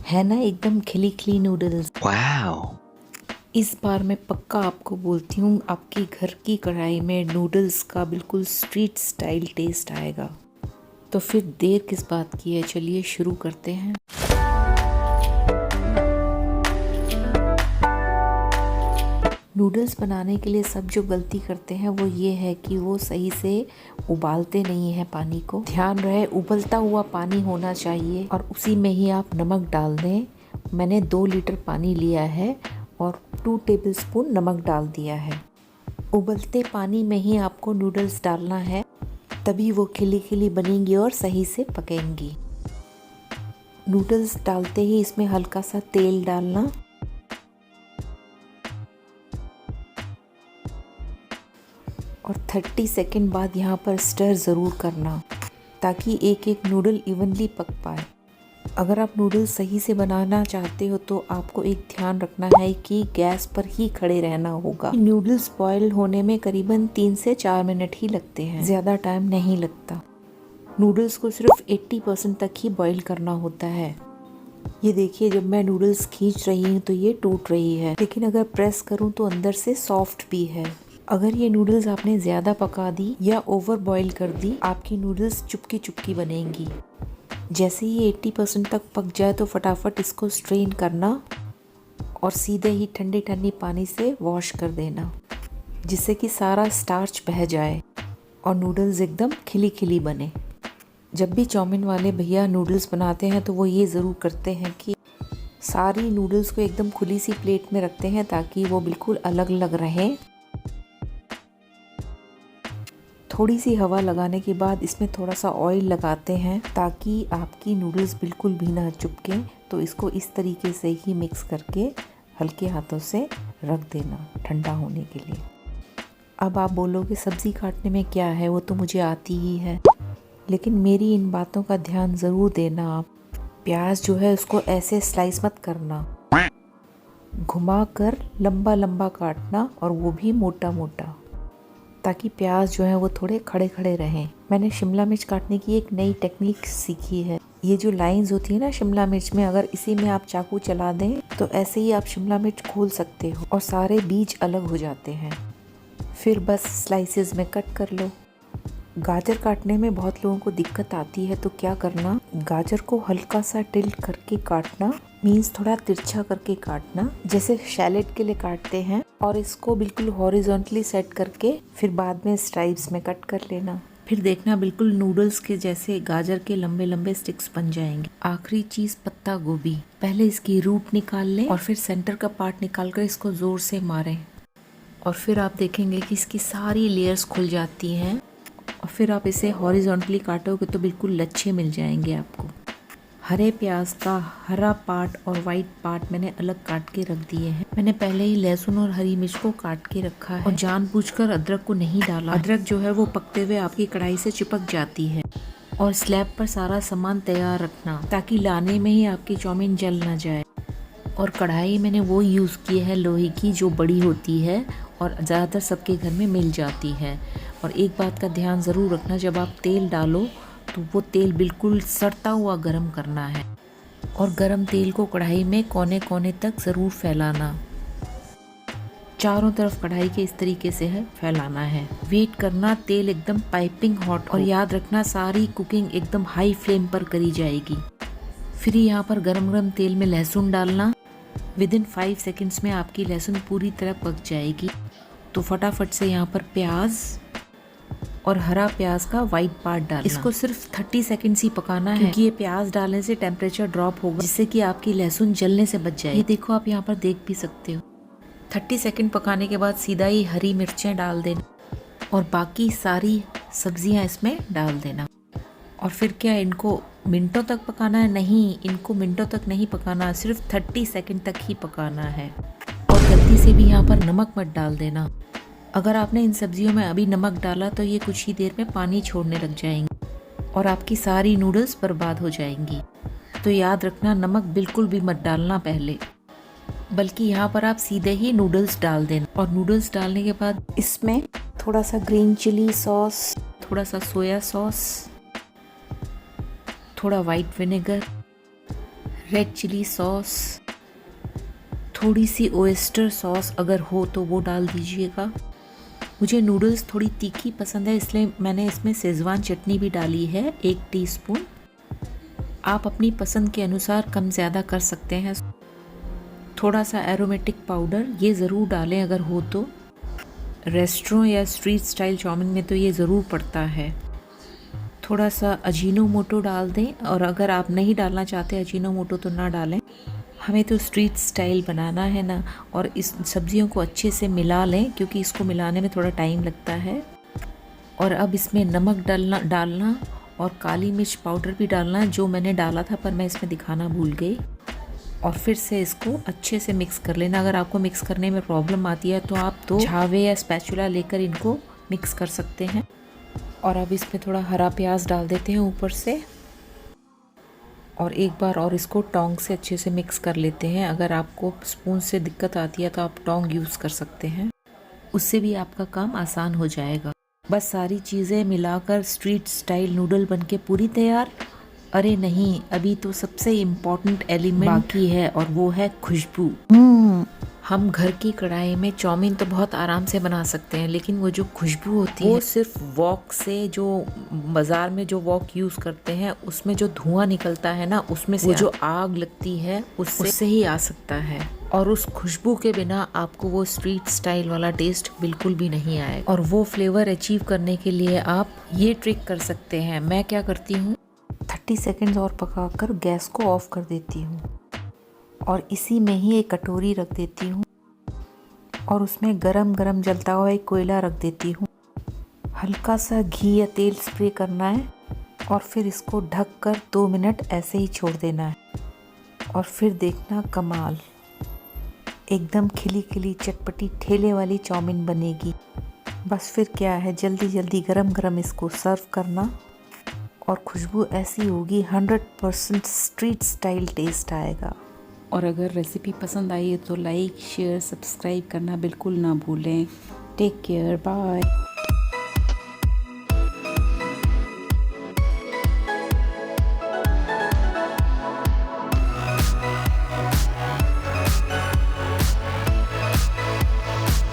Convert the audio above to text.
है ना एकदम खिली खिली नूडल्स। वाओ! इस बार मैं पक्का आपको बोलती हूँ, आपकी घर की कढ़ाई में नूडल्स का बिल्कुल स्ट्रीट स्टाइल टेस्ट आएगा। तो फिर देर किस बात की है, चलिए शुरू करते हैं। नूडल्स बनाने के लिए सब जो गलती करते हैं वो ये है कि वो सही से उबालते नहीं है पानी को। ध्यान रहे उबलता हुआ पानी होना चाहिए और उसी में ही आप नमक डाल दें। मैंने 2 लीटर पानी लिया है और 2 टेबलस्पून नमक डाल दिया है। उबलते पानी में ही आपको नूडल्स डालना है, तभी वो खिली खिली बनेंगी और सही से पकेंगी। नूडल्स डालते ही इसमें हल्का सा तेल डालना और 30 सेकंड बाद यहाँ पर स्टर ज़रूर करना ताकि एक एक नूडल इवनली पक पाए। अगर आप नूडल्स सही से बनाना चाहते हो तो आपको एक ध्यान रखना है कि गैस पर ही खड़े रहना होगा। नूडल्स बॉयल होने में करीबन 3 से 4 मिनट ही लगते हैं, ज़्यादा टाइम नहीं लगता। नूडल्स को सिर्फ 80% तक ही बॉयल करना होता है। ये देखिए, जब मैं नूडल्स खींच रही हूँ तो ये टूट रही है, लेकिन अगर प्रेस करूँ तो अंदर से सॉफ्ट भी है। अगर ये नूडल्स आपने ज़्यादा पका दी या ओवर बॉईल कर दी, आपकी नूडल्स चुपकी चुपकी बनेंगी। जैसे ही 80% तक पक जाए तो फटाफट इसको स्ट्रेन करना और सीधे ही ठंडे ठंडे पानी से वॉश कर देना, जिससे कि सारा स्टार्च बह जाए और नूडल्स एकदम खिली खिली बने। जब भी चाउमीन वाले भैया नूडल्स बनाते हैं तो वो ये ज़रूर करते हैं कि सारी नूडल्स को एकदम खुली सी प्लेट में रखते हैं ताकि वो बिल्कुल अलग अलग रहें। थोड़ी सी हवा लगाने के बाद इसमें थोड़ा सा ऑयल लगाते हैं ताकि आपकी नूडल्स बिल्कुल भी ना चिपके। तो इसको इस तरीके से ही मिक्स करके हल्के हाथों से रख देना ठंडा होने के लिए। अब आप बोलोगे सब्ज़ी काटने में क्या है, वो तो मुझे आती ही है, लेकिन मेरी इन बातों का ध्यान ज़रूर देना आप। प्याज जो है उसको ऐसे स्लाइस मत करना, घुमा कर लंबा लंबा काटना और वो भी मोटा मोटा, ताकि प्याज जो है वो थोड़े खड़े खड़े रहें। मैंने शिमला मिर्च काटने की एक नई टेक्निक सीखी है। ये जो लाइंस होती है ना शिमला मिर्च में, अगर इसी में आप चाकू चला दें तो ऐसे ही आप शिमला मिर्च खोल सकते हो और सारे बीज अलग हो जाते हैं। फिर बस स्लाइसेस में कट कर लो। गाजर काटने में बहुत लोगों को दिक्कत आती है, तो क्या करना, गाजर को हल्का सा टिल्ट करके काटना, मीन्स थोड़ा तिरछा करके काटना, जैसे सैलेड के लिए काटते हैं, और इसको बिल्कुल हॉरिजॉन्टली सेट करके फिर बाद में स्ट्राइप्स में कट कर लेना। फिर देखना बिल्कुल नूडल्स के जैसे गाजर के लंबे लंबे स्टिक्स बन जाएंगे। आखिरी चीज पत्ता गोभी, पहले इसकी रूट निकाल लें और फिर सेंटर का पार्ट निकाल कर इसको जोर से मारें और फिर आप देखेंगे कि इसकी सारी लेयर्स खुल जाती हैं। और फिर आप इसे हॉरिजॉन्टली काटोगे तो बिल्कुल लच्छे मिल जाएंगे आपको। हरे प्याज का हरा पार्ट और वाइट पार्ट मैंने अलग काट के रख दिए हैं। मैंने पहले ही लहसुन और हरी मिर्च को काट के रखा है और जानबूझकर अदरक को नहीं डाला। अदरक जो है वो पकते हुए आपकी कढ़ाई से चिपक जाती है। और स्लैब पर सारा सामान तैयार रखना ताकि लाने में ही आपकी चाउमीन जल ना जाए। और कढ़ाई मैंने वो यूज़ की है लोहे की, जो बड़ी होती है और ज़्यादातर सबके घर में मिल जाती है। और एक बात का ध्यान ज़रूर रखना, जब आप तेल डालो तो वो तेल बिल्कुल सड़ता हुआ गरम करना है और गरम तेल को कढ़ाई में कोने कोने तक ज़रूर फैलाना। चारों तरफ कढ़ाई के इस तरीके से है फैलाना है। वेट करना, तेल एकदम पाइपिंग हॉट, और याद रखना सारी कुकिंग एकदम हाई फ्लेम पर करी जाएगी। फिर यहाँ पर गरम गरम तेल में लहसुन डालना। विदिन 5 सेकेंड्स में आपकी लहसुन पूरी तरह पक जाएगी। तो फटाफट से यहाँ पर प्याज और हरा प्याज का वाइट पार्ट डालना। इसको सिर्फ 30 सेकंड्स ही पकाना है, क्योंकि ये प्याज डालने से टेम्परेचर ड्रॉप होगा, जिससे कि आपकी लहसुन जलने से बच जाए। ये देखो, आप यहाँ पर देख भी सकते हो। 30 सेकंड पकाने के बाद सीधा ही हरी मिर्चें डाल देना और बाकी सारी सब्जियां इसमें डाल देना। और फिर क्या इनको मिनटों तक पकाना है? नहीं, इनको मिनटों तक नहीं पकाना, सिर्फ 30 सेकंड तक ही पकाना है। और गलती से भी यहाँ पर नमक मत डाल देना। अगर आपने इन सब्जियों में अभी नमक डाला तो ये कुछ ही देर में पानी छोड़ने लग जाएंगी और आपकी सारी नूडल्स बर्बाद हो जाएंगी। तो याद रखना, नमक बिल्कुल भी मत डालना पहले, बल्कि यहाँ पर आप सीधे ही नूडल्स डाल देना। और नूडल्स डालने के बाद इसमें थोड़ा सा ग्रीन चिली सॉस, थोड़ा सा सोया सॉस, थोड़ा white vinegar, red chilli sauce, थोड़ी सी ओएस्टर सॉस अगर हो तो वो डाल दीजिएगा। मुझे नूडल्स थोड़ी तीखी पसंद है, इसलिए मैंने इसमें शेज़वान चटनी भी डाली है 1 टीस्पून। आप अपनी पसंद के अनुसार कम ज़्यादा कर सकते हैं। थोड़ा सा एरोमेटिक पाउडर ये ज़रूर डालें अगर हो तो। रेस्टोरेंट या स्ट्रीट स्टाइल चाउमीन में तो ये ज़रूर पड़ता है। थोड़ा सा अजीनोमोटो डाल दें, और अगर आप नहीं डालना चाहते अजीनोमोटो तो ना डालें। हमें तो स्ट्रीट स्टाइल बनाना है ना, और इस सब्जियों को अच्छे से मिला लें क्योंकि इसको मिलाने में थोड़ा टाइम लगता है। और अब इसमें नमक डालना और काली मिर्च पाउडर भी डालना, जो मैंने डाला था पर मैं इसमें दिखाना भूल गई। और फिर से इसको अच्छे से मिक्स कर लेना। अगर आपको मिक्स करने में प्रॉब्लम आती है तो आप तो झावे या स्पैचुला लेकर इनको मिक्स कर सकते हैं। और अब इसमें थोड़ा हरा प्याज डाल देते हैं ऊपर से, और एक बार और इसको टोंग से अच्छे से मिक्स कर लेते हैं। अगर आपको स्पून से दिक्कत आती है तो आप टोंग यूज़ कर सकते हैं, उससे भी आपका काम आसान हो जाएगा। बस सारी चीज़ें मिलाकर स्ट्रीट स्टाइल नूडल बनके पूरी तैयार। अरे नहीं, अभी तो सबसे इम्पोर्टेंट एलिमेंट बाकी है, और वो है खुशबू। हम घर की कढ़ाई में चाउमीन तो बहुत आराम से बना सकते हैं, लेकिन वो जो खुशबू होती है वो सिर्फ वॉक से, जो बाज़ार में जो वॉक यूज़ करते हैं उसमें जो धुआं निकलता है ना, उसमें से वो जो आग लगती है उससे ही आ सकता है। और उस खुशबू के बिना आपको वो स्ट्रीट स्टाइल वाला टेस्ट बिल्कुल भी नहीं आएगा। और वो फ्लेवर अचीव करने के लिए आप ये ट्रिक कर सकते हैं। मैं क्या करती हूँ, 30 सेकेंड्स और पकाकर गैस को ऑफ कर देती हूँ, और इसी में ही एक कटोरी रख देती हूँ, और उसमें गरम गरम जलता हुआ एक कोयला रख देती हूँ। हल्का सा घी या तेल स्प्रे करना है, और फिर इसको ढककर 2 मिनट ऐसे ही छोड़ देना है। और फिर देखना कमाल, एकदम खिली खिली चटपटी ठेले वाली चाउमीन बनेगी। बस फिर क्या है, जल्दी जल्दी गरम गरम इसको सर्व करना, और खुशबू ऐसी होगी 100% स्ट्रीट स्टाइल टेस्ट आएगा। और अगर रेसिपी पसंद आई है तो लाइक, शेयर, सब्सक्राइब करना बिल्कुल ना भूलें। Take care, bye.